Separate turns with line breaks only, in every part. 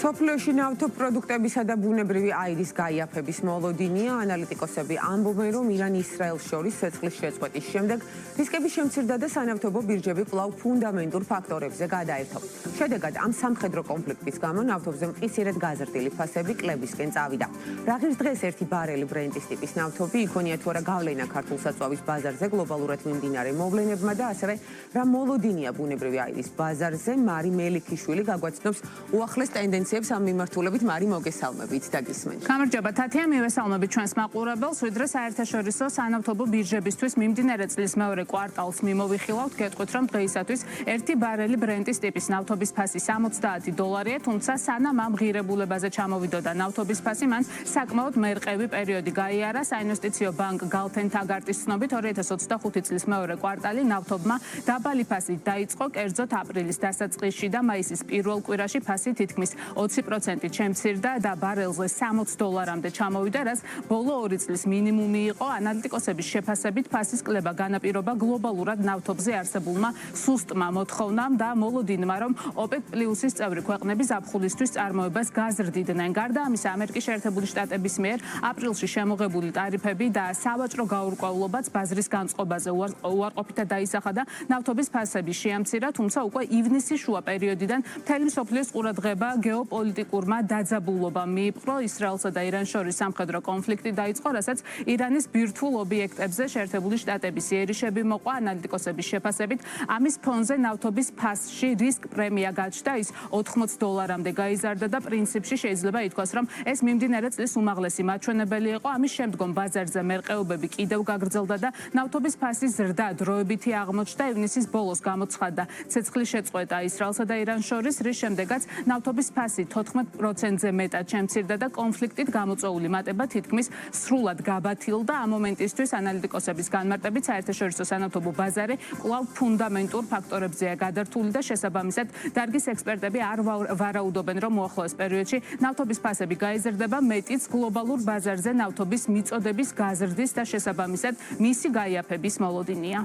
სოფლიოში ნავთობპროდუქტებისა და ბუნებრივი აირის გაიაფების მოლოდინია. ანალიტიკოსები ამბობენ, რომ ირან-ისრაელს შორის ცეცხლის შეწყვეტის შემდეგ რისკები შემცირდა და სანავთობო ბირჟები კვლავ ფუნდამენტურ ფაქტორებზე გადაერთო. შედეგად ამ სამხედრო კონფლიქტის გამო ნავთობზე მყისიერად გაზრდილი ფასები კლებისკენ წავიდა. რა ღირს დღეს ერთი ბარელი ბრენტის ტიპის ნავთობი იქონია თუ არა გავლენა ქართულ საწვავის ბაზარზე გლობალურად მიმდინარე მოვლენებმა და ასევე რა მოლოდინია ბუნებრივი აირის ბაზარზე. მარი მელიქიშვილი გაგვაცნობს უახლეს ტენდენციებს ამ მიმართულებით. მარი, მოგესალმებით და გისმენთ.
გამარჯობა თათია, მივესალმებით ჩვენს მაყურებელს. ვიდრე საერთაშორისო სანავთობო ბირჟებისთვის მიმდინარე წლის მეორე კვარტალს მიმოვიხილავთ, გეტყვით, რომ დღეისათვის ერთი ბარელი ბრენტის ტიპის ნავთობის ფასი $60, თუმცა სანამ ამ ღირებულებაზე ჩამოვიდოდა ნავთობის ფასი, მან საკმაოდ მერყევი პერიოდი გაიარა. საინვესტიციო ბანკ Galten Tagartis ცნობით 2025 წლის მეორე კვარტალი ნავთობმა დაბალი ფასით დაიწყო, კერძოდ აპრილის დასაწყისში და მაისის პირველ კვირაში ფასი თითქმის 20% შემცირდა და ბარელზე $60-მდე ჩამოვიდა, რაც ბოლო 2 წლის მინიმუმი იყო. ანალიტიკოსების შეფასებით ფასის კლება განაპირობა გლობალურად ნავთობზე არსებულმა სუსტმა მოთხოვნამ და მოლოდინმა, რომ OPEC+-ის წევრი ქვეყნები ზაფხულისთვის წარმოებას გაზრდიდნენ. გარდა ამისა, ამერიკის შეერთებული შტატების მიერ აპრილში შემოღებული ტარიფები და სავაჭრო გაურკვევლობაც ბაზრის განწყობაზე უარყოფითად დაისახა და ნავთობის ფასები შეამცირა, თუმცა უკვე ივნისის შუა პერიოდიდან მთელი მსოფლიოს ყურადღება გეოპოლიტიკურმა დაძაბულობამ მიიპყრო. ისრაელსა და ირანს შორის სამხედრო კონფლიქტი დაიწყო, რასაც ირანის ბირთვულ ობიექტებზე შეერთებული შტატების იერიშები მოყვა. ანალიტიკოსების შეფასებით, ამის ფონზე ნავთობის ფასში რისკ პრემია გაჩნდა, ის $80-მდე გაიზარდა და პრინციპში შეიძლება ითქვას, რომ ეს მიმდინარე წლის უმაღლესი მაჩვენებელი იყო. ამის შემდგომ ბაზარზე მერყეობები კიდევ გაგრძელდა და ნავთობის ფასის ზრდა დროებითი აღმოჩნდა. ივნისის ბოლოს გამოცხადდა ცეცხლის შეწყვეტა ისრაელსა და ირანს შორის, რის შემდეგაც ნავთობის ფასი 14%-ზე მეტად შემცირდა და კონფლიქტით გამოწვეული მატება თითქმის სრულად გაბათილდა. ამ მომენტისთვის ანალიტიკოსების განმარტებით საერთაშორისო სანავთობო ბაზარი კვლავ ფუნდამენტურ ფაქტორებზეა გადართული და შესაბამისად დარგის ექსპერტები არ ვარაუდობენ, რომ უახლოეს პერიოდში ნავთობის ფასები გაიზრდება, მეტიც გლობალურ ბაზარზე ნავთობის მიწოდების გაზრდის და შესაბამისად მისი გაიაფების მოლოდინია.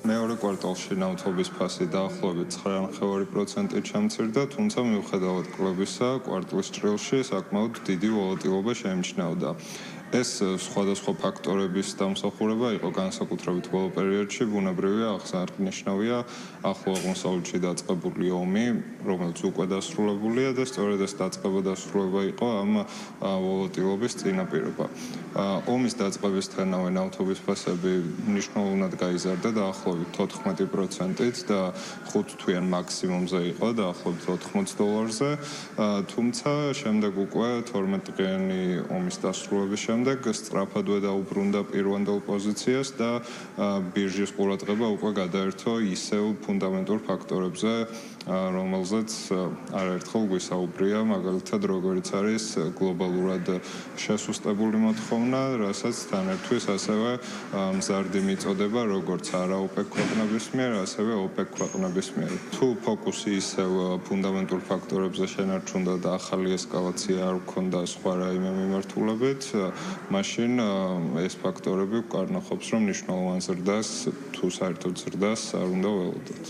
მეორე კვარტალში ნავთობის ფასი დაახლოებით 9.2%-ით შემცირდა, თუმცა მიუხედავად კლებისა, კვარტლის ჭრილში საკმაოდ დიდი ვოლატილობა შეიმჩნეოდა. ეს სხვადასხვა ფაქტორების დამსახურება იყო, განსაკუთრებით ბოლო პერიოდში ბუნებრივია აღსანიშნავია ახლო აღმოსავლეთში დაწყებული ომი, რომელიც უკვე დასრულებულია და სწორედ ეს დაწყება დასრულება იყო ამ ვოლატილობის წინაპირობა. ომის დაწყებისთანავე ნავთობის ფასები მნიშვნელოვნად გაიზარდა დაახლოებით 14%-ით და 5 თვიან მაქსიმუმზე იყო დაახლოებით $80-ზე, თუმცა შემდეგ უკვე 12 დღიანი ომის დასრულების შემდეგ სწრაფადვე დაუბრუნდა პირვანდელ პოზიციას და ბირჟის ყურადღება უკვე გადაერთო ისევ ფუნდამენტურ ფაქტორებზე, რომელზეც არაერთხელ გვისაუბრია, მაგალითად როგორიც არის გლობალურად შესუსტებული მოთხოვნა, რასაც თან ერთვის ასევე მზარდი მიწოდება როგორც არა OPEC ქვეყნების მიერ, ასევე OPEC ქვეყნების მიერ. თუ ფოკუსი ისევ ფუნდამენტურ ფაქტორებზე შენარჩუნდა და ახალი ესკალაცია არ გქონდა სხვა რაიმე მიმართულებით, მაშინ ეს ფაქტორები ვკარნახობს, რომ მნიშვნელოვან ზრდას თუ საერთოდ ზრდას არ უნდა ველოდოთ.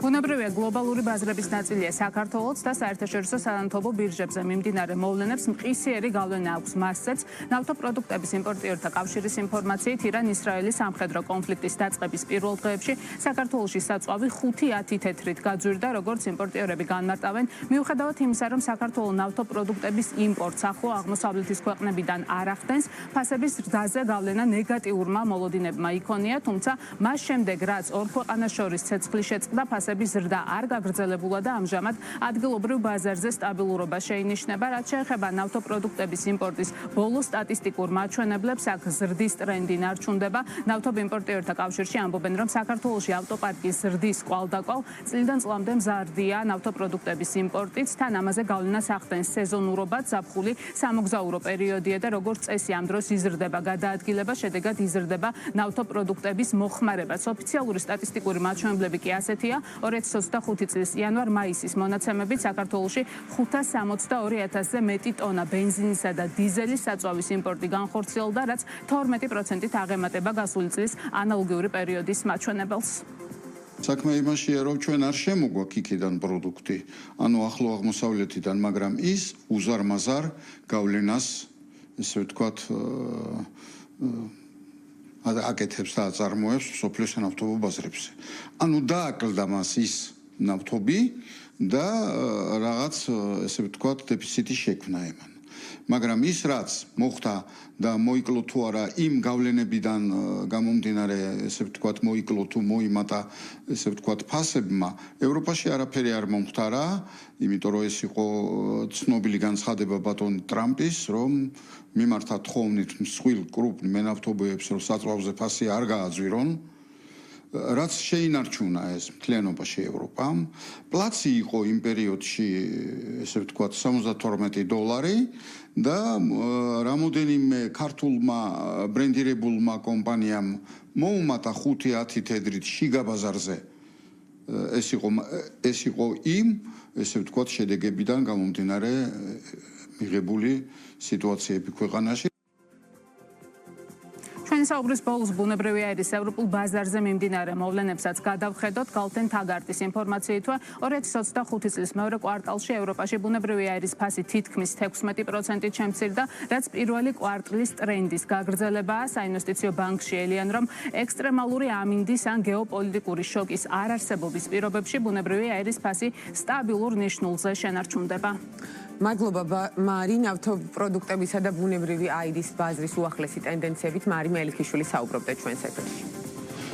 ბუნებრივია გლობალური ბაზრების ნაწილია საქართველოც და საერთაშორისო სანავთობო ბირჟებზე მიმდინარე მოვლენებს მყისიერი გავლენა აქვს მასზეც. ნავთობპროდუქტების იმპორტიორთა კავშირის ინფორმაციით, ირან-ისრაელის სამხედრო კონფლიქტის დაწყების პირველ დღეებში საქართველოში საწვავი 5-10 თეთრით გაძვირდა, როგორც იმპორტიორები განმარტავენ. მიუხედავად იმისა, რომ საქართველოს ნავთობპროდუქტების იმპორტს ახლო აღმოსავლეთის ქვეყნებიდან არ ახდენს, ფასების ზრდაზე გავლენა ნეგატიურმა მოლოდინებმა იქონია, თუმცა მას შემდეგ, რაც ორ ქვეყანას შორის ცეცხლი შეწყდა, ზრდა არ გაგრძელებულა და ამჟამად ადგილობრივ ბაზარზე სტაბილურობა შეინიშნება. რაც შეეხება ნავთობპროდუქტების იმპორტის ბოლო სტატისტიკურ მაჩვენებლებს, აქ ზრდის ტრენდი ნარჩუნდება. ნავთობიმპორტიორთა კავშირში ამბობენ, რომ საქართველოში ავტოპარკის ზრდის კვალდაკვალ წლიდან წლამდე მზარდია ნავთობპროდუქტების იმპორტიც, თან ამაზე გავლენას ახდენს სეზონურობაც, ზაფხული სამოგზაურო პერიოდია და როგორც წესი ამ დროს იზრდება გადაადგილება, შედეგად იზრდება ნავთობპროდუქტების მოხმარებაც. ოფიციალური სტატისტიკური მაჩვენებლები კი ასეთია. 2025 წლის იანვარ-მაისის მონაცემებით საქართველოში 562,000-ზე მეტი ტონა ბენზინისა და დიზელის საწვავის იმპორტი განხორციელდა, რაც 12%-ით აღემატება გასული წლის ანალოგიური პერიოდის მაჩვენებელს.
საქმე იმაშია, რომ ჩვენ არ შემოგვაქვს იქიდან პროდუქტი, ანუ ახლო აღმოსავლეთიდან, მაგრამ ის უზარმაზარ გავლენას, ესე ვთქვათ, აკეთებს და აწარმოებს სოფლის ნავთობო ბაზრებზე. ანუ დააკლდა მას ის ნავთობი და რაღაც, ესე ვთქვათ, დეფიციტი შექმნა ემან. მაგრამ ის რაც მოხდა და მოიკლო თუ არა იმ გავლენებიდან გამომდინარე, ესე ვთქვათ, მოიკლო თუ მოიმატა, ესე ვთქვათ, ფასებმა, ევროპაში არაფერი არ მომხდარა, იმიტომ რომ ეს იყო ცნობილი განცხადება ბატონ ტრამპის, რომ მიმართა თხოვნით მსხვილ კრუპ მენავთობოებს, რომ საწვავზე ფასი არ გააძვირონ. რაც შეინარჩუნა ეს მთლიანობაში ევროპამ, პლაცი იყო იმ პერიოდში, ესე ვთქვათ, $72 და რამოდენიმე ქართულმა ბრენდირებულმა კომპანიამ მოუმატა 5-10 თედრით შიგა ბაზარზე. ეს იყო იმ, ესე ვთქვათ, შედეგებიდან გამომდინარე მიღებული სიტუაციები ქვეყანაში.
ჩვენი საუბრის ბოლოს ბუნებრივი აირის ევროპულ ბაზარზე მიმდინარე მოვლენებსაც გადავხედოთ. გალთენ თაგარტის ინფორმაციით, 2025 წლის მეორე კვარტალში ევროპაში ბუნებრივი აირის ფასი თითქმის 16%-ით შემცირდა, რაც პირველი კვარტლის ტრენდის გაგრძელებაა. საინვესტიციო ბანკში ელიან, რომ ექსტრემალური ამინდის ან გეოპოლიტიკური შოკის არარსებობის პირობებში ბუნებრივი აირის ფასი სტაბილურ ნიშნულზე შენარჩუნდება.
მადლობა მარი, ნავთობპროდუქტებისა და ბუნებრივი აირის ბაზრის უახლესი ტენდენციებით მარი მელიქიშვილი საუბრობდა ჩვენს ეთერში.